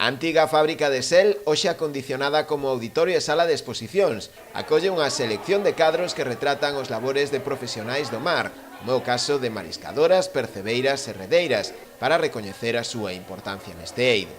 A antiga fábrica de Sel, hoxe acondicionada como auditorio e sala de exposicións, acolle unha selección de cadros que retratan os labores de profesionais do mar, como é o caso de mariscadoras, percebeiras e redeiras, para recoñecer a súa importancia neste eido.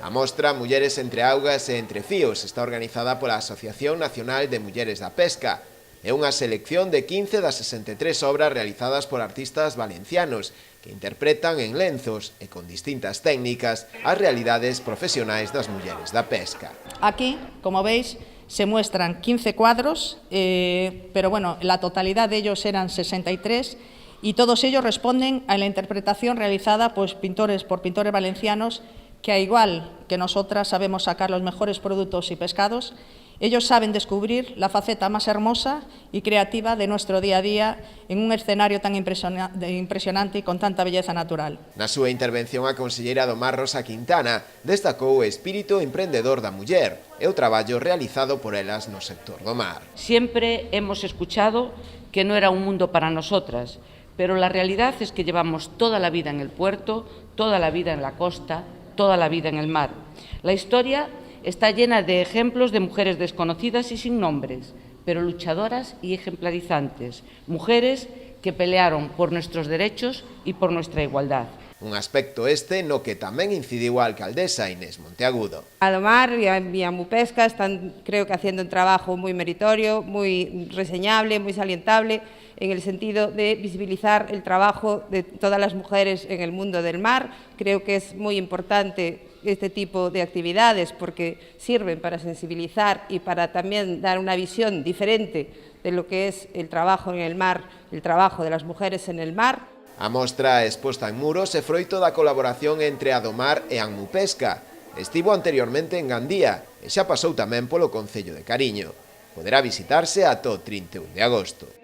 A mostra Mulleres entre augas e entre fíos está organizada pola Asociación Nacional de Mulleres da Pesca. É unha selección de 15 das 63 obras realizadas por artistas valencianos que interpretan en lenzos e con distintas técnicas as realidades profesionais das mulleres da pesca. Aquí, como veis, se muestran 15 cuadros, pero bueno, la totalidad de ellos eran 63 y todos ellos responden a la interpretación realizada por pintores valencianos que, al igual que nosotras sabemos sacar los mejores productos y pescados, ellos saben descubrir la faceta más hermosa y creativa de nuestro día a día en un escenario tan impresionante y con tanta belleza natural. Na súa intervención, a conselleira do Mar, Rosa Quintana, destacou o espírito emprendedor da muller e o traballo realizado por elas no sector do mar. Siempre hemos escuchado que no era un mundo para nosotras, pero la realidad es que llevamos toda la vida en el puerto, toda la vida en la costa, toda la vida en el mar. La historia está llena de ejemplos de mujeres desconocidas y sin nombres, pero luchadoras y ejemplarizantes, mujeres que pelearon por nuestros derechos y por nuestra igualdad. Un aspecto este no que tamén incidiu a alcaldesa Inés Monteagudo. A do Mar y a Mupesca están, creo que, haciendo un trabajo muy meritorio, muy reseñable, muy salientable, en el sentido de visibilizar el trabajo de todas las mujeres en el mundo del mar. Creo que es muy importante este tipo de actividades porque sirven para sensibilizar y para también dar una visión diferente de lo que es el trabajo en el mar, el trabajo de las mujeres en el mar. A mostra exposta en Muros é froito da colaboración entre a do Mar e a Mupesca. Estivo anteriormente en Gandía e xa pasou tamén polo concello de Cariño. Poderá visitarse ata o 31 de agosto.